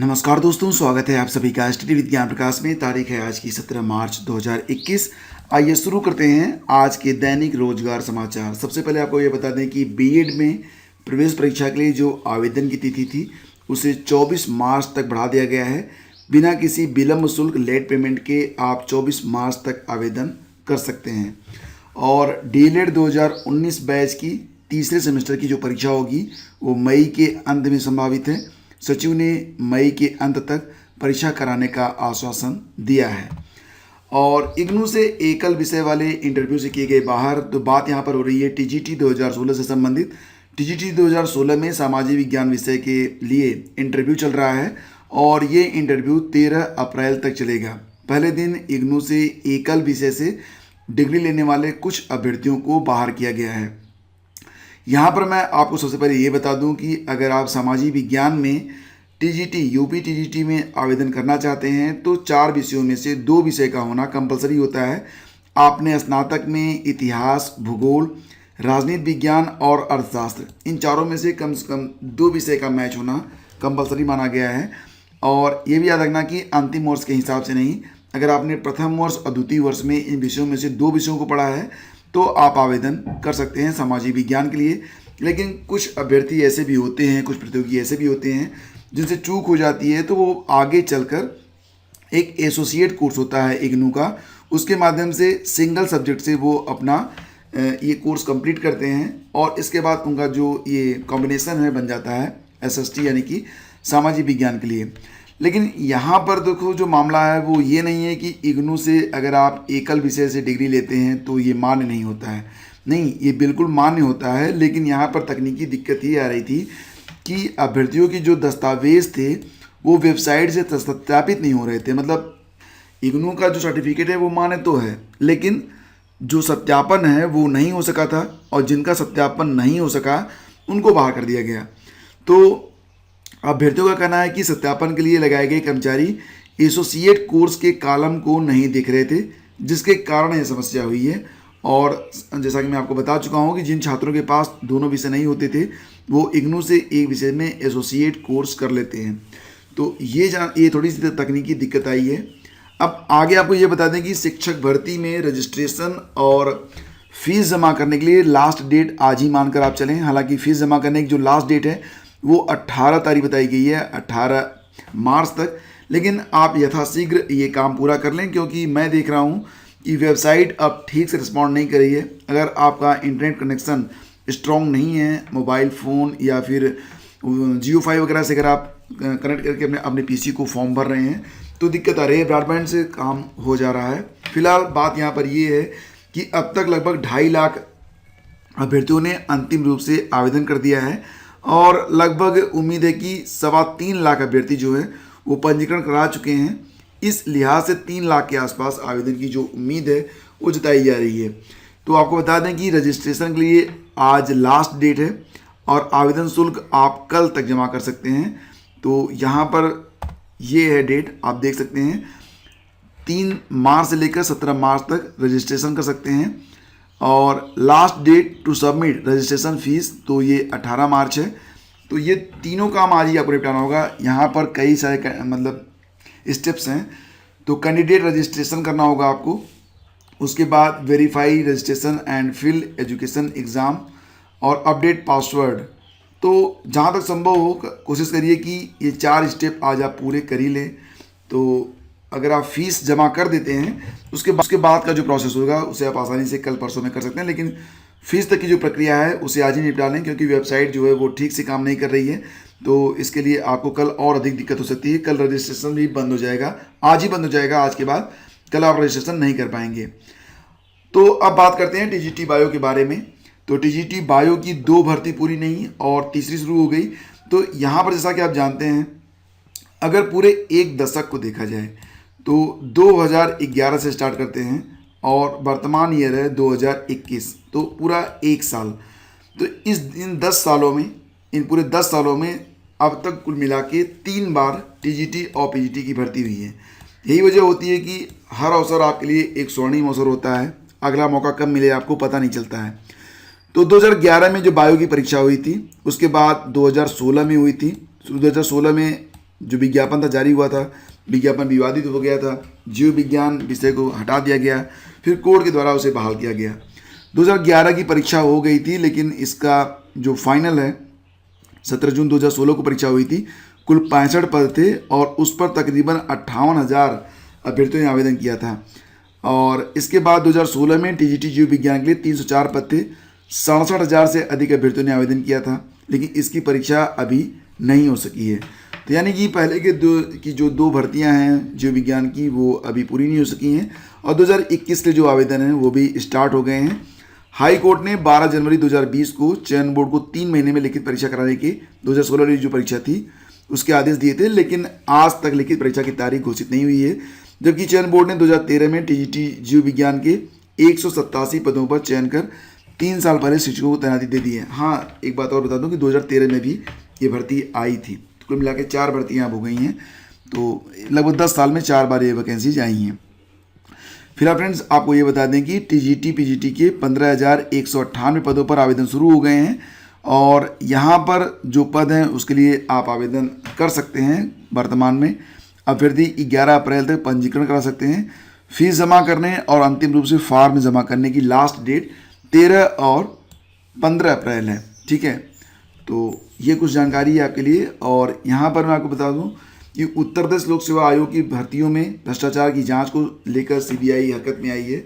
नमस्कार दोस्तों, स्वागत है आप सभी का स्टडी विज्ञान प्रकाश में। तारीख है आज की 17 मार्च 2021। आइए शुरू करते हैं आज के दैनिक रोजगार समाचार। सबसे पहले आपको ये बता दें कि बीएड में प्रवेश परीक्षा के लिए जो आवेदन की तिथि थी उसे 24 मार्च तक बढ़ा दिया गया है। बिना किसी विलम्ब शुल्क लेट पेमेंट के आप 24 मार्च तक आवेदन कर सकते हैं। और डीएलएड 2019 बैच की तीसरे सेमेस्टर की जो परीक्षा होगी वो मई के अंत में संभावित है। सचिव ने मई के अंत तक परीक्षा कराने का आश्वासन दिया है। और इग्नू से एकल विषय वाले इंटरव्यू से किए गए बाहर, तो बात यहाँ पर हो रही है टीजीटी 2016 से संबंधित। टीजीटी 2016 में सामाजिक विज्ञान विषय के लिए इंटरव्यू चल रहा है और ये इंटरव्यू 13 अप्रैल तक चलेगा। पहले दिन इग्नू से एकल विषय से डिग्री लेने वाले कुछ अभ्यर्थियों को बाहर किया गया है। यहाँ पर मैं आपको सबसे पहले ये बता दूं कि अगर आप सामाजिक विज्ञान में टीजीटी यूपी टीजीटी में आवेदन करना चाहते हैं तो 4 विषयों में से 2 विषय का होना कंपलसरी होता है। आपने स्नातक में इतिहास, भूगोल, राजनीति विज्ञान और अर्थशास्त्र, इन चारों में से कम 2 विषय का मैच होना कंपलसरी माना गया है। और ये भी याद रखना कि अंतिम वर्ष के हिसाब से नहीं, अगर आपने प्रथम वर्ष और द्वितीय वर्ष में इन विषयों में से 2 विषयों को पढ़ा है तो आप आवेदन कर सकते हैं सामाजिक विज्ञान के लिए। लेकिन कुछ अभ्यर्थी ऐसे भी होते हैं, कुछ प्रतियोगी ऐसे भी होते हैं जिनसे चूक हो जाती है, तो वो आगे चलकर एक एसोसिएट कोर्स होता है इग्नू का, उसके माध्यम से सिंगल सब्जेक्ट से वो अपना ये कोर्स कंप्लीट करते हैं और इसके बाद उनका जो ये कॉम्बिनेशन है बन जाता है एसएसटी यानी कि सामाजिक विज्ञान के लिए। लेकिन यहाँ पर देखो जो मामला है वो ये नहीं है कि इग्नू से अगर आप एकल विषय से डिग्री लेते हैं तो ये मान्य नहीं होता है। नहीं, ये बिल्कुल मान्य होता है। लेकिन यहाँ पर तकनीकी दिक्कत ये आ रही थी कि अभ्यर्थियों की जो दस्तावेज थे वो वेबसाइट से सत्यापित नहीं हो रहे थे। मतलब इग्नू का जो सर्टिफिकेट है वो मान्य तो है, लेकिन जो सत्यापन है वो नहीं हो सका था और जिनका सत्यापन नहीं हो सका उनको बाहर कर दिया गया। तो अभ्यर्थियों का कहना है कि सत्यापन के लिए लगाए गए कर्मचारी एसोसिएट कोर्स के कॉलम को नहीं देख रहे थे, जिसके कारण यह समस्या हुई है। और जैसा कि मैं आपको बता चुका हूं कि जिन छात्रों के पास दोनों विषय नहीं होते थे वो इग्नू से एक विषय में एसोसिएट कोर्स कर लेते हैं। तो ये थोड़ी सी तकनीकी दिक्कत आई है। अब आगे आपको ये बता दें कि शिक्षक भर्ती में रजिस्ट्रेशन और फीस जमा करने के लिए लास्ट डेट आज ही मानकर आप चलें। हालांकि फीस जमा करने की जो लास्ट डेट है वो 18 तारीख बताई गई है, 18 मार्च तक। लेकिन आप यथाशीघ्र ये काम पूरा कर लें, क्योंकि मैं देख रहा हूँ कि वेबसाइट अब ठीक से रिस्पॉन्ड नहीं कर रही है। अगर आपका इंटरनेट कनेक्शन स्ट्रॉन्ग नहीं है, मोबाइल फ़ोन या फिर जियो 5 वगैरह से अगर आप कनेक्ट करके अपने पीसी को फॉर्म भर रहे हैं तो दिक्कत आ रही है। ब्रॉडबैंड से काम हो जा रहा है। फिलहाल बात यहाँ पर ये है कि अब तक लगभग 2.5 लाख अभ्यर्थियों ने अंतिम रूप से आवेदन कर दिया है और लगभग उम्मीद है कि 3.25 लाख अभ्यर्थी जो है वो पंजीकरण करा चुके हैं। इस लिहाज से 3 लाख के आसपास आवेदन की जो उम्मीद है वो जताई जा रही है। तो आपको बता दें कि रजिस्ट्रेशन के लिए आज लास्ट डेट है और आवेदन शुल्क आप कल तक जमा कर सकते हैं। तो यहाँ पर ये है डेट, आप देख सकते हैं 3 मार्च से लेकर 17 मार्च तक रजिस्ट्रेशन कर सकते हैं। और last date to submit registration fees तो ये 18 मार्च है। तो ये तीनों काम आज ही आपको निपटाना होगा। यहाँ पर कई सारे मतलब स्टेप्स हैं। तो कैंडिडेट रजिस्ट्रेशन करना होगा आपको, उसके बाद verify registration and fill education exam और अपडेट पासवर्ड। तो जहाँ तक संभव हो कोशिश करिए कि ये 4 स्टेप आज आप पूरे कर ही लें। तो अगर आप फीस जमा कर देते हैं उसके बाद का जो प्रोसेस होगा उसे आप आसानी से कल परसों में कर सकते हैं। लेकिन फीस तक की जो प्रक्रिया है उसे आज ही निपटा लें, क्योंकि वेबसाइट जो है वो ठीक से काम नहीं कर रही है। तो इसके लिए आपको कल और अधिक दिक्कत हो सकती है। कल रजिस्ट्रेशन भी बंद हो जाएगा, आज ही बंद हो जाएगा। आज के बाद कल आप रजिस्ट्रेशन नहीं कर पाएंगे। तो अब बात करते हैं टीजीटी बायो के बारे में। तो टीजीटी बायो की 2 भर्ती पूरी नहीं और तीसरी शुरू हो गई। तो यहाँ पर जैसा कि आप जानते हैं, अगर पूरे 1 दशक को देखा जाए तो 2011 से स्टार्ट करते हैं और वर्तमान ईयर है 2021, तो पूरा 1 साल। तो इन 10 सालों में, इन पूरे 10 सालों में अब तक कुल मिला के 3 बार टीजीटी और पीजीटी की भर्ती हुई है। यही वजह होती है कि हर अवसर आपके लिए एक स्वर्णिम अवसर होता है। अगला मौका कब मिले आपको पता नहीं चलता है। तो 2011 में जो बायो की परीक्षा हुई थी, उसके बाद 2016 में हुई थी। 2016 में जो विज्ञापन था जारी हुआ था, विज्ञापन विवादित हो गया था, जीव विज्ञान विषय को हटा दिया गया, फिर कोर्ट के द्वारा उसे बहाल किया गया। 2011 की परीक्षा हो गई थी, लेकिन इसका जो फाइनल है 17 जून 2016 को परीक्षा हुई थी। कुल 65 पद थे और उस पर तकरीबन 58,000 अभ्यर्थियों ने आवेदन किया था। और इसके बाद 2016 में टीजीटी जीव विज्ञान के लिए 304 पद थे, 67,000 से अधिक अभ्यर्थियों ने आवेदन किया था, लेकिन इसकी परीक्षा अभी नहीं हो सकी है। तो यानी कि पहले के जो दो भर्तियां हैं जीव विज्ञान की, वो अभी पूरी नहीं हो सकी हैं और 2021 के जो आवेदन हैं वो भी स्टार्ट हो गए हैं। हाई कोर्ट ने 12 जनवरी 2020 को चयन बोर्ड को 3 महीने में लिखित परीक्षा कराने की 2016 वाली जो परीक्षा थी उसके आदेश दिए थे, लेकिन आज तक लिखित परीक्षा की तारीख घोषित नहीं हुई है। जबकि चयन बोर्ड ने 2013 में टीजीटी जीव विज्ञान के 187 पदों पर चयन कर 3 साल पहले शिक्षकों को तैनाती दे दी है। हाँ, एक बात और बता दूं कि 2013 में भी ये भर्ती आई थी। तो कुल मिला के 4 भर्तियाँ अब हो गई हैं, तो लगभग 10 साल में 4 बार ये वैकेंसीज आई हैं। फिलहाल फ्रेंड्स आपको ये बता दें कि टीजीटी पीजीटी के 15,198 पदों पर आवेदन शुरू हो गए हैं और यहाँ पर जो पद हैं उसके लिए आप आवेदन कर सकते हैं। वर्तमान में अभ्यर्थी 11 अप्रैल तक पंजीकरण करा सकते हैं। फीस जमा करने और अंतिम रूप से फॉर्म जमा करने की लास्ट डेट 13 और 15 अप्रैल है। ठीक है, तो ये कुछ जानकारी है आपके लिए। और यहाँ पर मैं आपको बता दूँ कि उत्तर प्रदेश लोक सेवा आयोग की भर्तियों में भ्रष्टाचार की जांच को लेकर सीबीआई हरकत में आई है।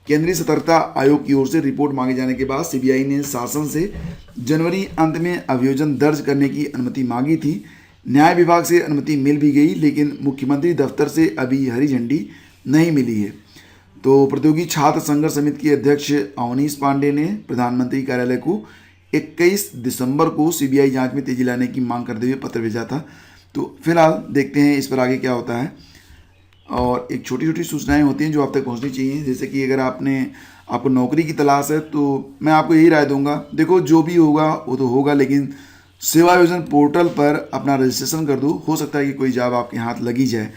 केंद्रीय सतर्कता आयोग की ओर से रिपोर्ट मांगे जाने के बाद सीबीआई ने शासन से जनवरी अंत में अभियोजन दर्ज करने की अनुमति मांगी थी। न्याय विभाग से अनुमति मिल भी गई, लेकिन मुख्यमंत्री दफ्तर से अभी हरी झंडी नहीं मिली है। तो प्रतियोगी छात्र संघर्ष समिति के अध्यक्ष अवनीश पांडे ने प्रधानमंत्री कार्यालय को 21 दिसंबर को सीबीआई जांच में तेजी लाने की मांग करते हुए पत्र भेजा था। तो फिलहाल देखते हैं इस पर आगे क्या होता है। और एक छोटी छोटी सूचनाएं होती हैं जो आप तक पहुंचनी चाहिए, जैसे कि अगर आपको नौकरी की तलाश है तो मैं आपको यही राय दूंगा, देखो जो भी होगा वो तो होगा, लेकिन सेवा योजन पोर्टल पर अपना रजिस्ट्रेशन कर दो। हो सकता है कि कोई जॉब आपके हाथ लगी जाए।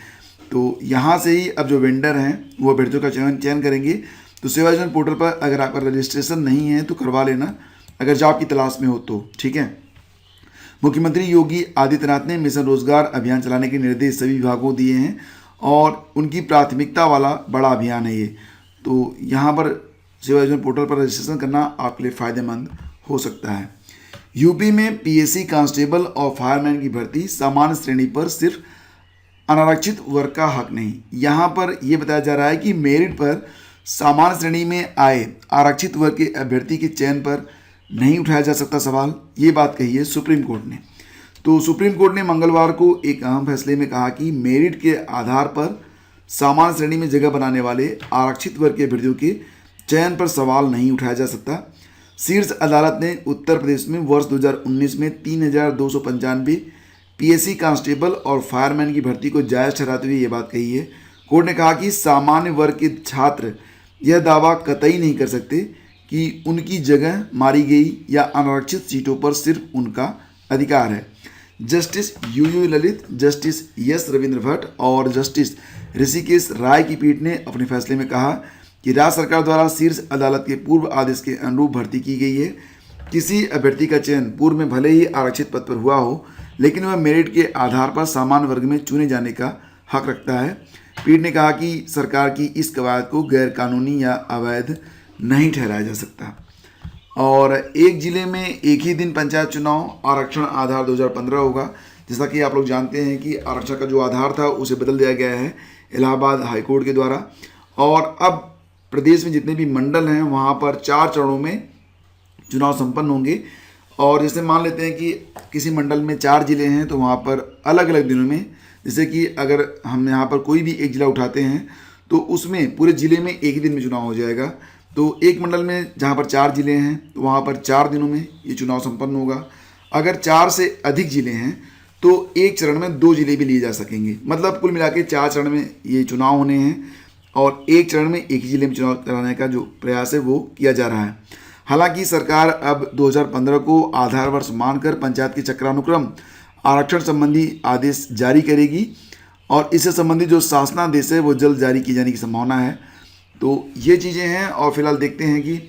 तो यहाँ से ही अब जो वेंडर हैं वो अभ्यर्थियों का चयन करेंगे। तो सेवा योजन पोर्टल पर अगर आपका रजिस्ट्रेशन नहीं है तो करवा लेना, अगर जॉब की तलाश में हो तो। ठीक है। मुख्यमंत्री योगी आदित्यनाथ ने मिशन रोजगार अभियान चलाने के निर्देश सभी विभागों को दिए हैं और उनकी प्राथमिकता वाला बड़ा अभियान है ये। तो यहाँ पर सेवा योजना पोर्टल पर रजिस्ट्रेशन करना आपके लिए फ़ायदेमंद हो सकता है। यूपी में पीएससी कांस्टेबल और फायरमैन की भर्ती सामान्य श्रेणी पर सिर्फ अनारक्षित वर्ग का हक नहीं। यहाँ पर यह बताया जा रहा है कि मेरिट पर सामान्य श्रेणी में आए आरक्षित वर्ग के अभ्यर्थी के चयन पर नहीं उठाया जा सकता सवाल। ये बात कही है सुप्रीम कोर्ट ने। तो सुप्रीम कोर्ट ने मंगलवार को एक अहम फैसले में कहा कि मेरिट के आधार पर सामान्य श्रेणी में जगह बनाने वाले आरक्षित वर्ग के अभ्यर्थियों के चयन पर सवाल नहीं उठाया जा सकता। शीर्ष अदालत ने उत्तर प्रदेश में वर्ष 2019 में 3,295 पीएससी कांस्टेबल और फायरमैन की भर्ती को जायज़ ठहराते हुए ये बात कही है। कोर्ट ने कहा कि सामान्य वर्ग के छात्र यह दावा कतई नहीं कर सकते कि उनकी जगह मारी गई या अनारक्षित सीटों पर सिर्फ उनका अधिकार है। Justice UU Lalit, justice S Ravindra Bhatt और जस्टिस ऋषिकेश राय की पीठ ने अपने फैसले में कहा कि राज्य सरकार द्वारा शीर्ष अदालत के पूर्व आदेश के अनुरूप भर्ती की गई है। किसी अभ्यर्थी का चयन पूर्व में भले ही आरक्षित पद पर हुआ हो, लेकिन वह मेरिट के आधार पर सामान्य वर्ग में चुने जाने का हक रखता है। पीठ ने कहा कि सरकार की इस कवायद को गैर कानूनी या अवैध नहीं ठहराया जा सकता। और एक जिले में एक ही दिन पंचायत चुनाव, आरक्षण आधार 2015 होगा। जैसा कि आप लोग जानते हैं कि आरक्षण का जो आधार था उसे बदल दिया गया है इलाहाबाद हाईकोर्ट के द्वारा। और अब प्रदेश में जितने भी मंडल हैं वहाँ पर 4 चरणों में चुनाव संपन्न होंगे। और जैसे मान लेते हैं कि किसी मंडल में 4 जिले हैं तो वहाँ पर अलग अलग दिनों में, जैसे कि अगर हम यहाँ पर कोई भी एक जिला उठाते हैं तो उसमें पूरे ज़िले में एक ही दिन में चुनाव हो जाएगा। तो एक मंडल में जहाँ पर 4 जिले हैं तो वहाँ पर 4 दिनों में ये चुनाव संपन्न होगा। अगर 4 से अधिक जिले हैं तो एक चरण में 2 जिले भी लिए जा सकेंगे। मतलब कुल मिला के 4 चरण में ये चुनाव होने हैं और एक चरण में एक ही जिले में चुनाव कराने का जो प्रयास है वो किया जा रहा है। हालांकि सरकार अब 2015 को आधार वर्ष मानकर पंचायत के चक्रानुक्रम आरक्षण संबंधी आदेश जारी करेगी और इससे संबंधित जो शासनादेश है वो जल्द जारी किए जाने की संभावना है। तो ये चीज़ें हैं और फिलहाल देखते हैं कि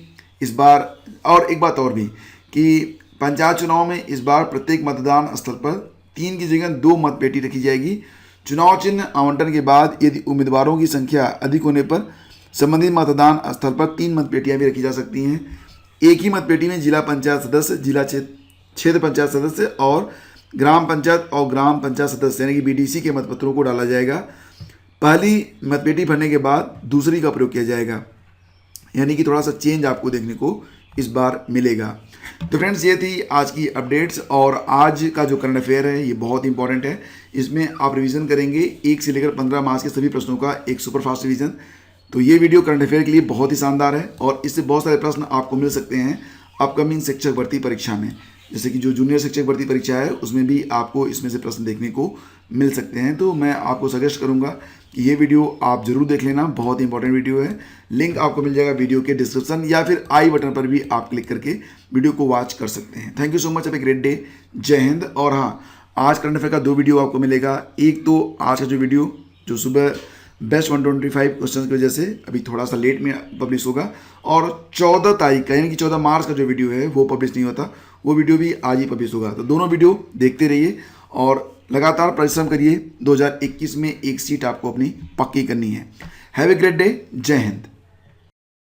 इस बार, और एक बात और भी कि पंचायत चुनाव में इस बार प्रत्येक मतदान स्थल पर 3 की जगह 2 मतपेटी रखी जाएगी। चुनाव चिन्ह आवंटन के बाद यदि उम्मीदवारों की संख्या अधिक होने पर संबंधित मतदान स्थल पर 3 मतपेटियां भी रखी जा सकती हैं। एक ही मतपेटी में जिला पंचायत सदस्य, जिला क्षेत्र पंचायत सदस्य और ग्राम पंचायत सदस्य यानी कि बीडीसी के मतपत्रों को डाला जाएगा। पहली मतपेटी भरने के बाद दूसरी का प्रयोग किया जाएगा, यानी कि थोड़ा सा चेंज आपको देखने को इस बार मिलेगा। तो फ्रेंड्स, ये थी आज की अपडेट्स और आज का जो करंट अफेयर है ये बहुत इंपॉर्टेंट है। इसमें आप रिवीजन करेंगे 1 से लेकर 15 मार्क्स के सभी प्रश्नों का एक सुपरफास्ट रिवीजन। तो ये वीडियो करंट अफेयर के लिए बहुत ही शानदार है और इससे बहुत सारे प्रश्न आपको मिल सकते हैं अपकमिंग शिक्षक भर्ती परीक्षा में। जैसे कि जो जूनियर शिक्षक भर्ती परीक्षा है उसमें भी आपको इसमें से प्रश्न देखने को मिल सकते हैं। तो मैं आपको सजेस्ट करूंगा कि ये वीडियो आप जरूर देख लेना, बहुत ही इंपॉर्टेंट वीडियो है। लिंक आपको मिल जाएगा वीडियो के डिस्क्रिप्शन या फिर आई बटन पर भी आप क्लिक करके वीडियो को वॉच कर सकते हैं। Thank you so much, have a great day, जय हिंद। और हाँ, आज करंट अफेयर का 2 वीडियो आपको मिलेगा। एक तो आज का जो वीडियो जो सुबह बेस्ट 125 क्वेश्चन की वजह से अभी थोड़ा सा लेट में पब्लिश होगा, और 14 तारीख का यानी कि 14 मार्च का जो वीडियो है वो पब्लिश नहीं होता, वो वीडियो भी आज ही पब्लिश होगा। तो दोनों वीडियो देखते रहिए और लगातार परिश्रम करिए। 2021 में एक सीट आपको अपनी पक्की करनी है। हैव ए ग्रेट डे, जय हिंद।